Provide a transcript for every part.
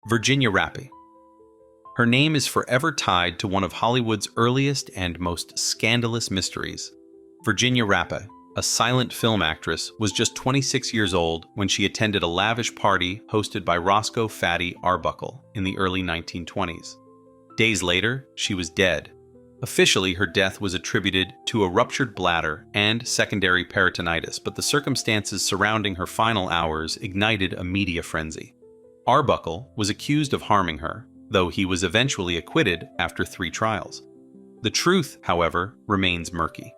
Virginia Rappe. Her name is forever tied to one of Hollywood's earliest and most scandalous mysteries. Virginia Rappe, a silent film actress, was just 26 years old when she attended a lavish party hosted by Roscoe "Fatty" Arbuckle in the early 1920s. Days later, she was dead. Officially, her death was attributed to a ruptured bladder and secondary peritonitis, but the circumstances surrounding her final hours ignited a media frenzy. Arbuckle was accused of harming her, though he was eventually acquitted after 3 trials. The truth, however, remains murky.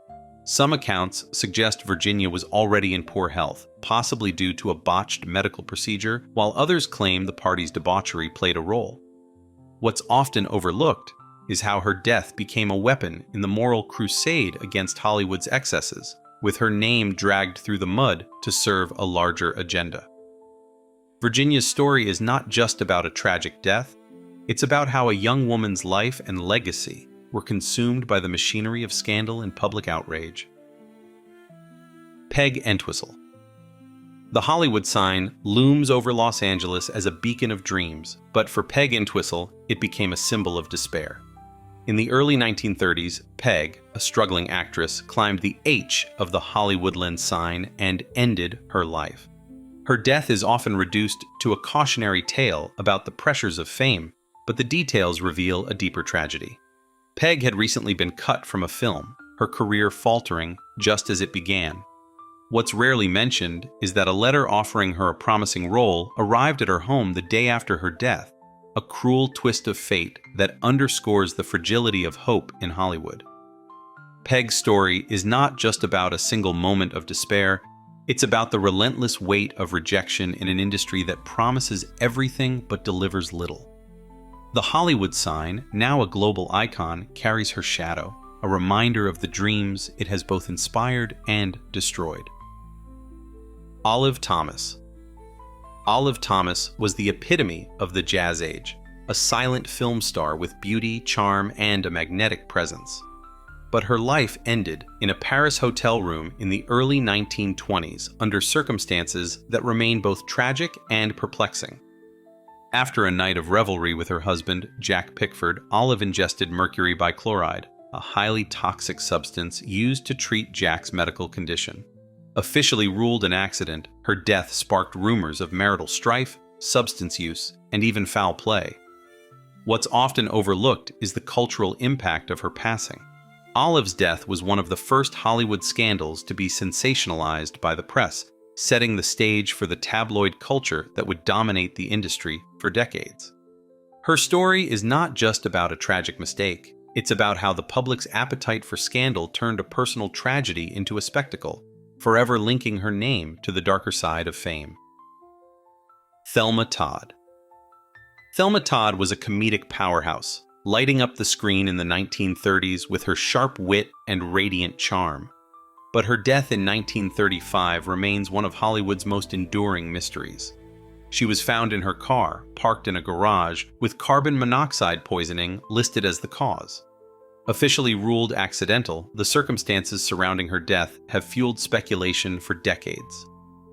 Some accounts suggest Virginia was already in poor health, possibly due to a botched medical procedure, while others claim the party's debauchery played a role. What's often overlooked is how her death became a weapon in the moral crusade against Hollywood's excesses, with her name dragged through the mud to serve a larger agenda. Virginia's story is not just about a tragic death, it's about how a young woman's life and legacy were consumed by the machinery of scandal and public outrage. Peg Entwistle. The Hollywood sign looms over Los Angeles as a beacon of dreams, but for Peg Entwistle, it became a symbol of despair. In the early 1930s, Peg, a struggling actress, climbed the H of the Hollywoodland sign and ended her life. Her death is often reduced to a cautionary tale about the pressures of fame, but the details reveal a deeper tragedy. Peg had recently been cut from a film, her career faltering just as it began. What's rarely mentioned is that a letter offering her a promising role arrived at her home the day after her death, a cruel twist of fate that underscores the fragility of hope in Hollywood. Peg's story is not just about a single moment of despair, it's about the relentless weight of rejection in an industry that promises everything but delivers little. The Hollywood sign, now a global icon, carries her shadow, a reminder of the dreams it has both inspired and destroyed. Olive Thomas. Olive Thomas was the epitome of the Jazz Age, a silent film star with beauty, charm, and a magnetic presence. But her life ended in a Paris hotel room in the early 1920s under circumstances that remain both tragic and perplexing. After a night of revelry with her husband, Jack Pickford, Olive ingested mercury bichloride, a highly toxic substance used to treat Jack's medical condition. Officially ruled an accident, her death sparked rumors of marital strife, substance use, and even foul play. What's often overlooked is the cultural impact of her passing. Olive's death was one of the first Hollywood scandals to be sensationalized by the press, setting the stage for the tabloid culture that would dominate the industry for decades. Her story is not just about a tragic mistake, it's about how the public's appetite for scandal turned a personal tragedy into a spectacle, forever linking her name to the darker side of fame. Thelma Todd. Thelma Todd was a comedic powerhouse, lighting up the screen in the 1930s with her sharp wit and radiant charm. But her death in 1935 remains one of Hollywood's most enduring mysteries. She was found in her car, parked in a garage, with carbon monoxide poisoning listed as the cause. Officially ruled accidental, the circumstances surrounding her death have fueled speculation for decades.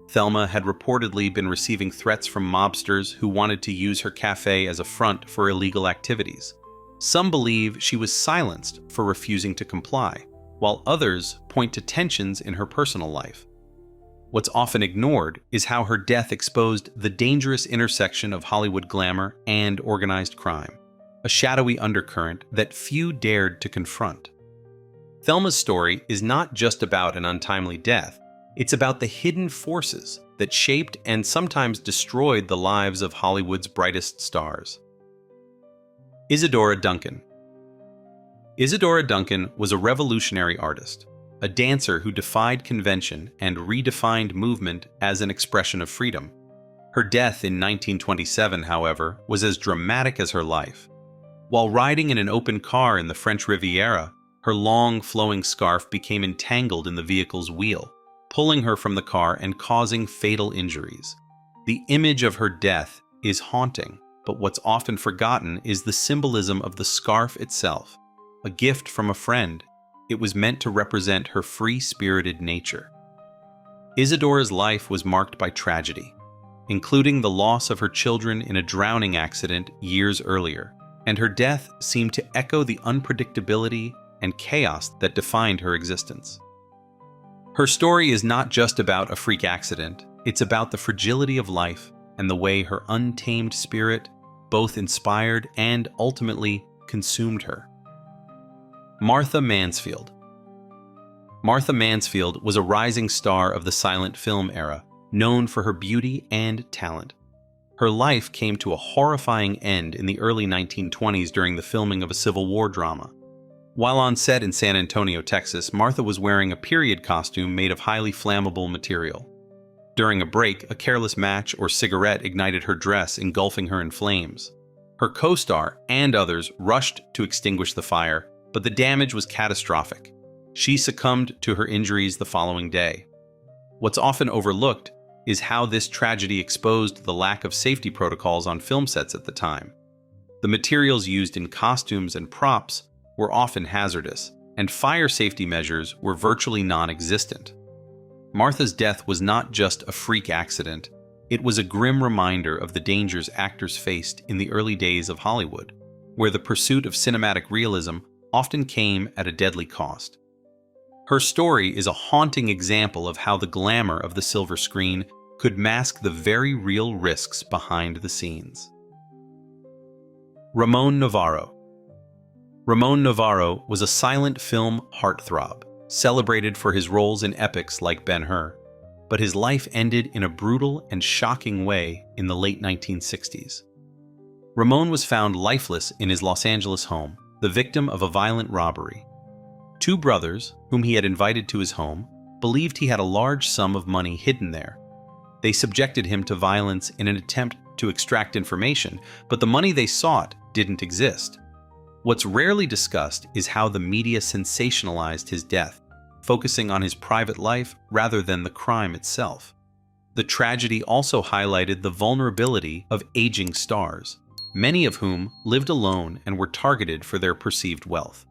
Thelma had reportedly been receiving threats from mobsters who wanted to use her cafe as a front for illegal activities. Some believe she was silenced for refusing to comply, while others point to tensions in her personal life. What's often ignored is how her death exposed the dangerous intersection of Hollywood glamour and organized crime, a shadowy undercurrent that few dared to confront. Thelma's story is not just about an untimely death, it's about the hidden forces that shaped and sometimes destroyed the lives of Hollywood's brightest stars. Isadora Duncan. Isadora Duncan was a revolutionary artist, a dancer who defied convention and redefined movement as an expression of freedom. Her death in 1927, however, was as dramatic as her life. While riding in an open car in the French Riviera, her long, flowing scarf became entangled in the vehicle's wheel, pulling her from the car and causing fatal injuries. The image of her death is haunting, but what's often forgotten is the symbolism of the scarf itself. A gift from a friend, it was meant to represent her free-spirited nature. Isadora's life was marked by tragedy. including the loss of her children in a drowning accident years earlier, and her death seemed to echo the unpredictability and chaos that defined her existence. Her story is not just about a freak accident, it's about the fragility of life and the way her untamed spirit both inspired and ultimately consumed her. Martha Mansfield. Martha Mansfield was a rising star of the silent film era, known for her beauty and talent. Her life came to a horrifying end in the early 1920s during the filming of a Civil War drama. While on set in San Antonio, Texas, Martha was wearing a period costume made of highly flammable material. During a break, a careless match or cigarette ignited her dress, engulfing her in flames. Her co-star and others rushed to extinguish the fire, but the damage was catastrophic. She succumbed to her injuries the following day. What's often overlooked is how this tragedy exposed the lack of safety protocols on film sets at the time. The materials used in costumes and props were often hazardous, and fire safety measures were virtually non-existent. Martha's death was not just a freak accident, it was a grim reminder of the dangers actors faced in the early days of Hollywood, where the pursuit of cinematic realism often came at a deadly cost. Her story is a haunting example of how the glamour of the silver screen could mask the very real risks behind the scenes. Ramon Novarro. Ramon Novarro was a silent film heartthrob, celebrated for his roles in epics like Ben-Hur, but his life ended in a brutal and shocking way in the late 1960s. Ramon was found lifeless in his Los Angeles home, the victim of a violent robbery. Two brothers, whom he had invited to his home, believed he had a large sum of money hidden there. They subjected him to violence in an attempt to extract information, but the money they sought didn't exist. What's rarely discussed is how the media sensationalized his death, focusing on his private life rather than the crime itself. The tragedy also highlighted the vulnerability of aging stars, many of whom lived alone and were targeted for their perceived wealth.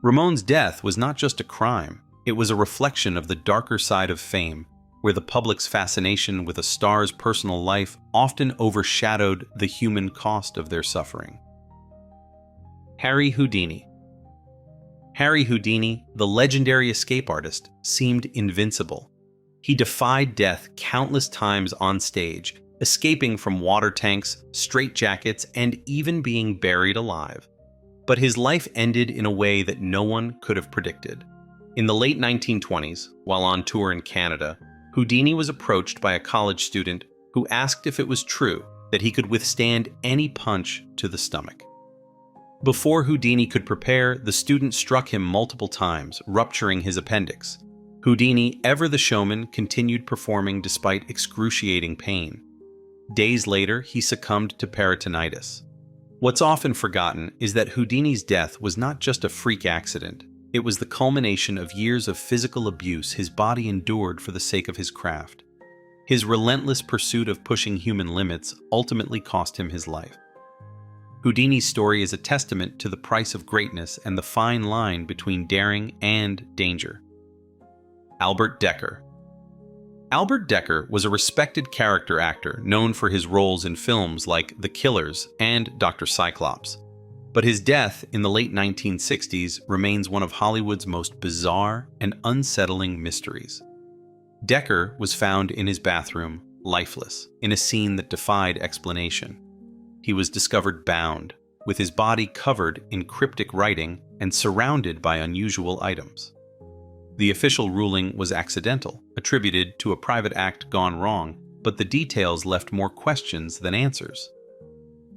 Ramon's death was not just a crime, it was a reflection of the darker side of fame, where the public's fascination with a star's personal life often overshadowed the human cost of their suffering. Harry Houdini. Harry Houdini, the legendary escape artist, seemed invincible. He defied death countless times on stage, escaping from water tanks, straitjackets, and even being buried alive. But his life ended in a way that no one could have predicted. In the late 1920s, while on tour in Canada, Houdini was approached by a college student who asked if it was true that he could withstand any punch to the stomach. Before Houdini could prepare, the student struck him multiple times, rupturing his appendix. Houdini, ever the showman, continued performing despite excruciating pain. Days later, he succumbed to peritonitis. What's often forgotten is that Houdini's death was not just a freak accident. It was the culmination of years of physical abuse his body endured for the sake of his craft. His relentless pursuit of pushing human limits ultimately cost him his life. Houdini's story is a testament to the price of greatness and the fine line between daring and danger. Albert Dekker. Albert Dekker was a respected character actor known for his roles in films like The Killers and Dr. Cyclops. But his death in the late 1960s remains one of Hollywood's most bizarre and unsettling mysteries. Dekker was found in his bathroom, lifeless, in a scene that defied explanation. He was discovered bound, with his body covered in cryptic writing and surrounded by unusual items. The official ruling was accidental, attributed to a private act gone wrong, but the details left more questions than answers.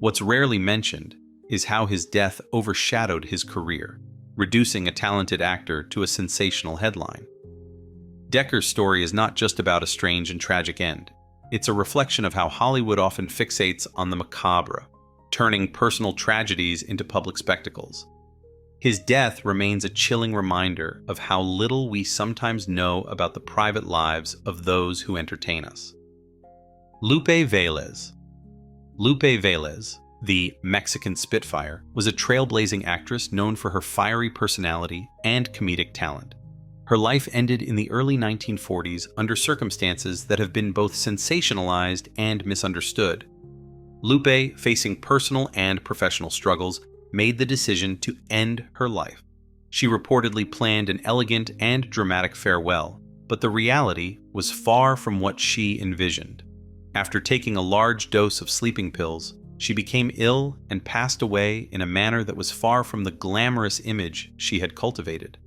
What's rarely mentioned is how his death overshadowed his career, reducing a talented actor to a sensational headline. Dekker's story is not just about a strange and tragic end. It's a reflection of how Hollywood often fixates on the macabre, turning personal tragedies into public spectacles. His death remains a chilling reminder of how little we sometimes know about the private lives of those who entertain us. Lupe Vélez. Lupe Vélez, the Mexican Spitfire, was a trailblazing actress known for her fiery personality and comedic talent. Her life ended in the early 1940s under circumstances that have been both sensationalized and misunderstood. Lupe, facing personal and professional struggles, made the decision to end her life. She reportedly planned an elegant and dramatic farewell, but the reality was far from what she envisioned. After taking a large dose of sleeping pills, she became ill and passed away in a manner that was far from the glamorous image she had cultivated.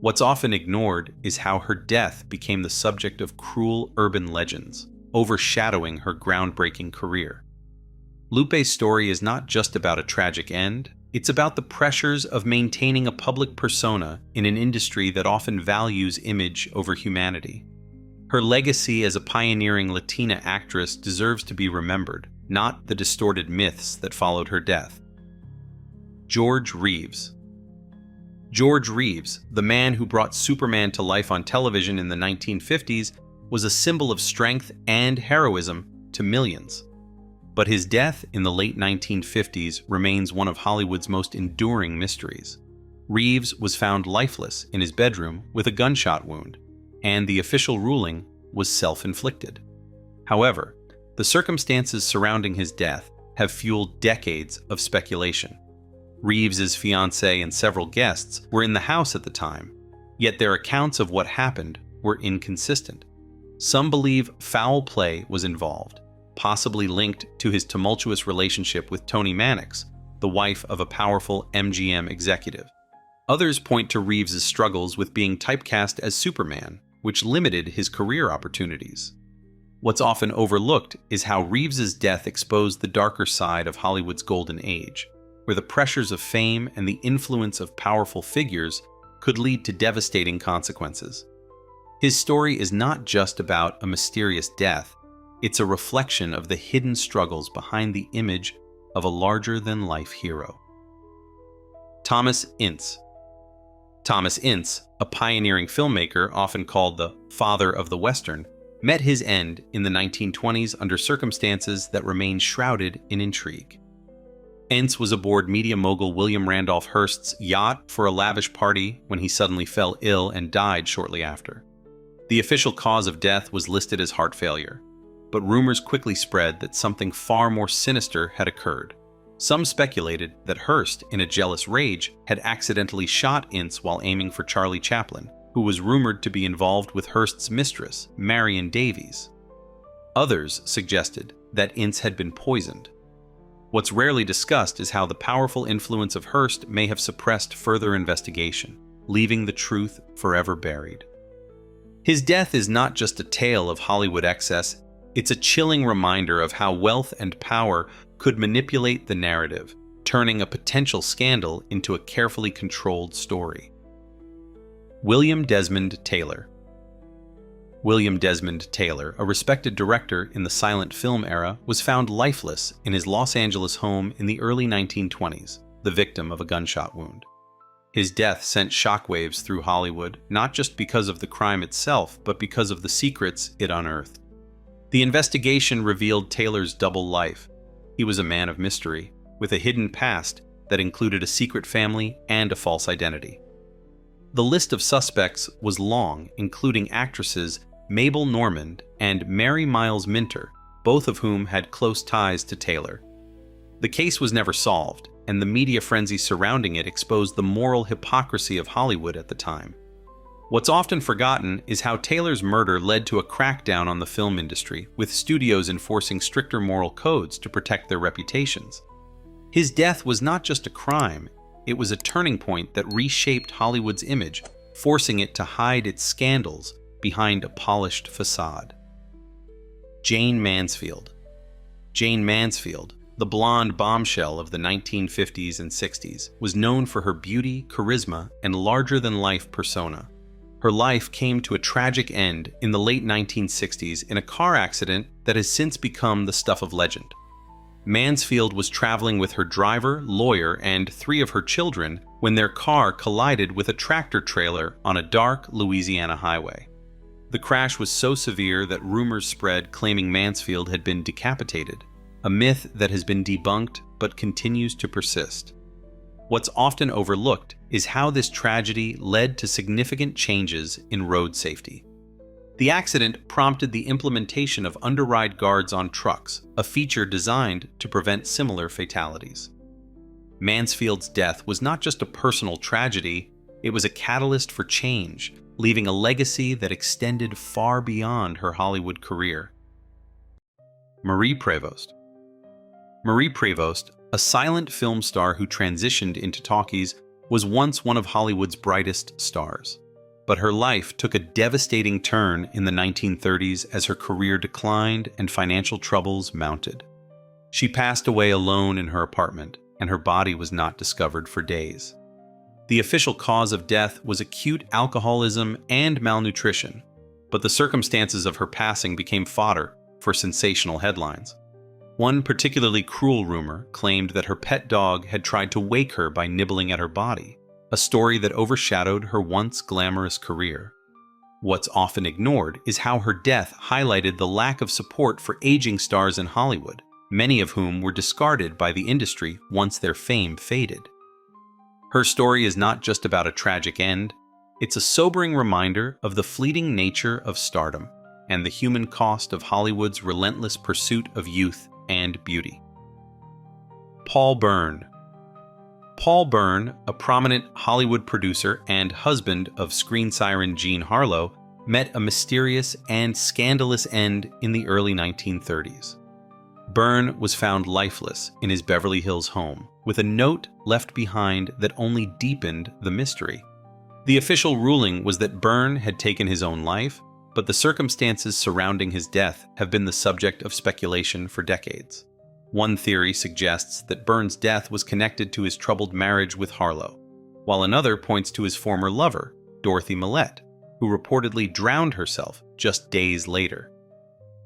What's often ignored is how her death became the subject of cruel urban legends, overshadowing her groundbreaking career. Lupe's story is not just about a tragic end, it's about the pressures of maintaining a public persona in an industry that often values image over humanity. Her legacy as a pioneering Latina actress deserves to be remembered, not the distorted myths that followed her death. George Reeves. George Reeves, the man who brought Superman to life on television in the 1950s, was a symbol of strength and heroism to millions. But his death in the late 1950s remains one of Hollywood's most enduring mysteries. Reeves was found lifeless in his bedroom with a gunshot wound, and the official ruling was self-inflicted. However, the circumstances surrounding his death have fueled decades of speculation. Reeves's fiancée and several guests were in the house at the time, yet their accounts of what happened were inconsistent. Some believe foul play was involved, possibly linked to his tumultuous relationship with Toni Mannix, the wife of a powerful MGM executive. Others point to Reeves's struggles with being typecast as Superman, which limited his career opportunities. What's often overlooked is how Reeves's death exposed the darker side of Hollywood's golden age, where the pressures of fame and the influence of powerful figures could lead to devastating consequences. His story is not just about a mysterious death, it's a reflection of the hidden struggles behind the image of a larger-than-life hero. Thomas Ince. Thomas Ince, a pioneering filmmaker often called the father of the Western, met his end in the 1920s under circumstances that remain shrouded in intrigue. Ince was aboard media mogul William Randolph Hearst's yacht for a lavish party when he suddenly fell ill and died shortly after. The official cause of death was listed as heart failure, but rumors quickly spread that something far more sinister had occurred. Some speculated that Hearst, in a jealous rage, had accidentally shot Ince while aiming for Charlie Chaplin, who was rumored to be involved with Hearst's mistress, Marion Davies. Others suggested that Ince had been poisoned. What's rarely discussed is how the powerful influence of Hearst may have suppressed further investigation, leaving the truth forever buried. His death is not just a tale of Hollywood excess, it's a chilling reminder of how wealth and power could manipulate the narrative, turning a potential scandal into a carefully controlled story. William Desmond Taylor. William Desmond Taylor, a respected director in the silent film era, was found lifeless in his Los Angeles home in the early 1920s, the victim of a gunshot wound. His death sent shockwaves through Hollywood, not just because of the crime itself, but because of the secrets it unearthed. The investigation revealed Taylor's double life. He was a man of mystery, with a hidden past that included a secret family and a false identity. The list of suspects was long, including actresses Mabel Normand and Mary Miles Minter, both of whom had close ties to Taylor. The case was never solved, and the media frenzy surrounding it exposed the moral hypocrisy of Hollywood at the time. What's often forgotten is how Taylor's murder led to a crackdown on the film industry, with studios enforcing stricter moral codes to protect their reputations. His death was not just a crime, it was a turning point that reshaped Hollywood's image, forcing it to hide its scandals behind a polished facade. Jane Mansfield. Jane Mansfield, the blonde bombshell of the 1950s and 60s, was known for her beauty, charisma, and larger-than-life persona. Her life came to a tragic end in the late 1960s in a car accident that has since become the stuff of legend. Mansfield was traveling with her driver, lawyer, and 3 of her children when their car collided with a tractor trailer on a dark Louisiana highway. The crash was so severe that rumors spread claiming Mansfield had been decapitated, a myth that has been debunked but continues to persist. What's often overlooked is how this tragedy led to significant changes in road safety. The accident prompted the implementation of underride guards on trucks, a feature designed to prevent similar fatalities. Mansfield's death was not just a personal tragedy, it was a catalyst for change, leaving a legacy that extended far beyond her Hollywood career. Marie Prévost. Marie Prévost, a silent film star who transitioned into talkies, was once one of Hollywood's brightest stars. But her life took a devastating turn in the 1930s as her career declined and financial troubles mounted. She passed away alone in her apartment, and her body was not discovered for days. The official cause of death was acute alcoholism and malnutrition, but the circumstances of her passing became fodder for sensational headlines. One particularly cruel rumor claimed that her pet dog had tried to wake her by nibbling at her body, a story that overshadowed her once glamorous career. What's often ignored is how her death highlighted the lack of support for aging stars in Hollywood, many of whom were discarded by the industry once their fame faded. Her story is not just about a tragic end, it's a sobering reminder of the fleeting nature of stardom and the human cost of Hollywood's relentless pursuit of youth and beauty. Paul Byrne. Paul Byrne, a prominent Hollywood producer and husband of screen siren Jean Harlow, met a mysterious and scandalous end in the early 1930s. Byrne was found lifeless in his Beverly Hills home, with a note left behind that only deepened the mystery. The official ruling was that Byrne had taken his own life, but the circumstances surrounding his death have been the subject of speculation for decades. One theory suggests that Byrne's death was connected to his troubled marriage with Harlow, while another points to his former lover, Dorothy Millette, who reportedly drowned herself just days later.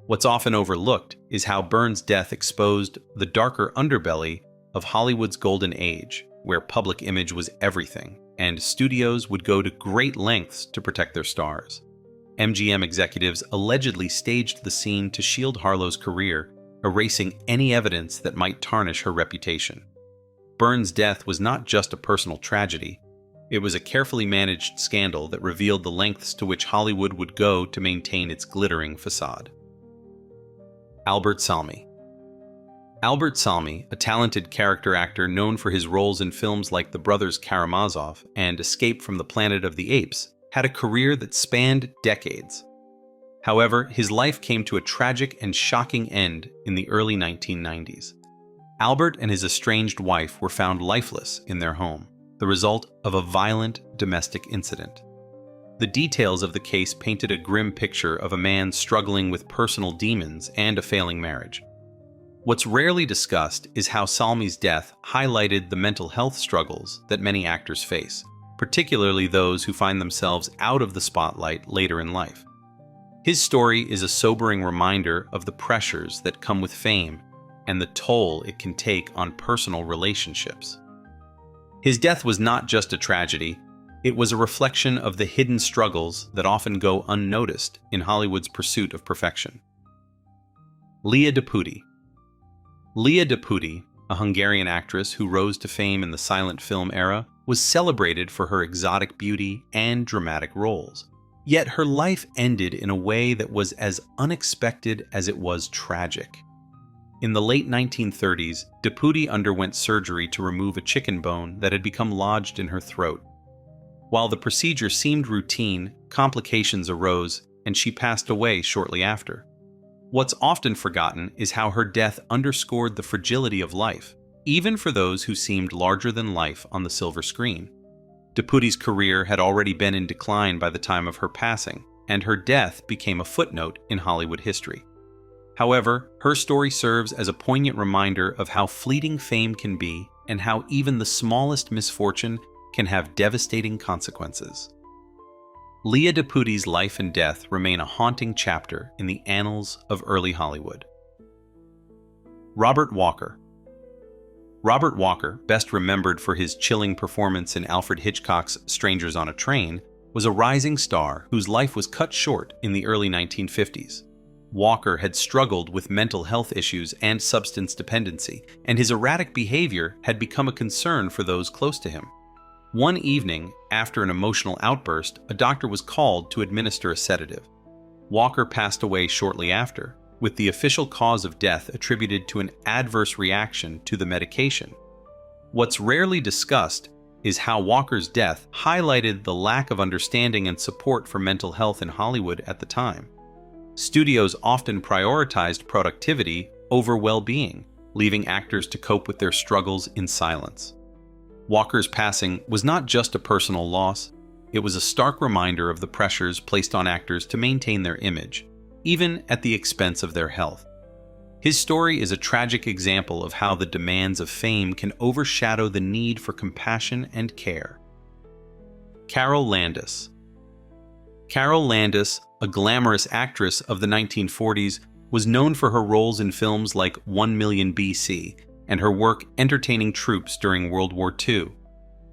What's often overlooked is how Byrne's death exposed the darker underbelly of Hollywood's golden age, where public image was everything, and studios would go to great lengths to protect their stars. MGM executives allegedly staged the scene to shield Harlow's career, erasing any evidence that might tarnish her reputation. Byrne's death was not just a personal tragedy, it was a carefully managed scandal that revealed the lengths to which Hollywood would go to maintain its glittering facade. Albert Salmi. Albert Salmi, a talented character actor known for his roles in films like The Brothers Karamazov and Escape from the Planet of the Apes, had a career that spanned decades. However, his life came to a tragic and shocking end in the early 1990s. Albert and his estranged wife were found lifeless in their home, the result of a violent domestic incident. The details of the case painted a grim picture of a man struggling with personal demons and a failing marriage. What's rarely discussed is how Salmi's death highlighted the mental health struggles that many actors face, particularly those who find themselves out of the spotlight later in life. His story is a sobering reminder of the pressures that come with fame and the toll it can take on personal relationships. His death was not just a tragedy, it was a reflection of the hidden struggles that often go unnoticed in Hollywood's pursuit of perfection. Leah Deputy. Leah Deputy, a Hungarian actress who rose to fame in the silent film era, was celebrated for her exotic beauty and dramatic roles. Yet her life ended in a way that was as unexpected as it was tragic. In the late 1930s, Deputy underwent surgery to remove a chicken bone that had become lodged in her throat. While the procedure seemed routine, complications arose, and she passed away shortly after. What's often forgotten is how her death underscored the fragility of life, even for those who seemed larger than life on the silver screen. Deputy's career had already been in decline by the time of her passing, and her death became a footnote in Hollywood history. However, her story serves as a poignant reminder of how fleeting fame can be and how even the smallest misfortune can have devastating consequences. Leah Deputy's life and death remain a haunting chapter in the annals of early Hollywood. Robert Walker. Robert Walker, best remembered for his chilling performance in Alfred Hitchcock's Strangers on a Train, was a rising star whose life was cut short in the early 1950s. Walker had struggled with mental health issues and substance dependency, and his erratic behavior had become a concern for those close to him. One evening, after an emotional outburst, a doctor was called to administer a sedative. Walker passed away shortly after, with the official cause of death attributed to an adverse reaction to the medication. What's rarely discussed is how Walker's death highlighted the lack of understanding and support for mental health in Hollywood at the time. Studios often prioritized productivity over well-being, leaving actors to cope with their struggles in silence. Walker's passing was not just a personal loss, it was a stark reminder of the pressures placed on actors to maintain their image, even at the expense of their health. His story is a tragic example of how the demands of fame can overshadow the need for compassion and care. Carole Landis. Carole Landis, a glamorous actress of the 1940s, was known for her roles in films like 1 Million BC and her work entertaining troops during World War II.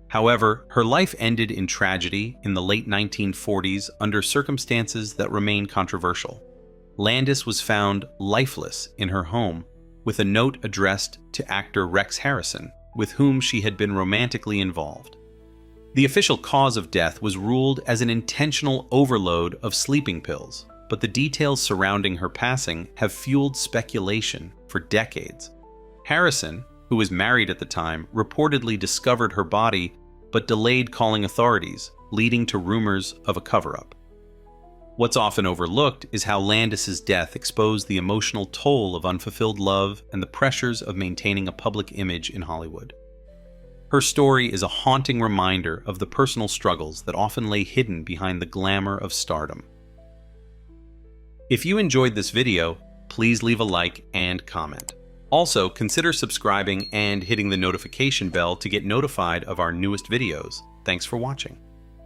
However, her life ended in tragedy in the late 1940s under circumstances that remain controversial. Landis was found lifeless in her home, with a note addressed to actor Rex Harrison, with whom she had been romantically involved. The official cause of death was ruled as an intentional overload of sleeping pills, but the details surrounding her passing have fueled speculation for decades. Harrison, who was married at the time, reportedly discovered her body but delayed calling authorities, leading to rumors of a cover-up. What's often overlooked is how Landis's death exposed the emotional toll of unfulfilled love and the pressures of maintaining a public image in Hollywood. Her story is a haunting reminder of the personal struggles that often lay hidden behind the glamour of stardom. If you enjoyed this video, please leave a like and comment. Also, consider subscribing and hitting the notification bell to get notified of our newest videos. Thanks for watching.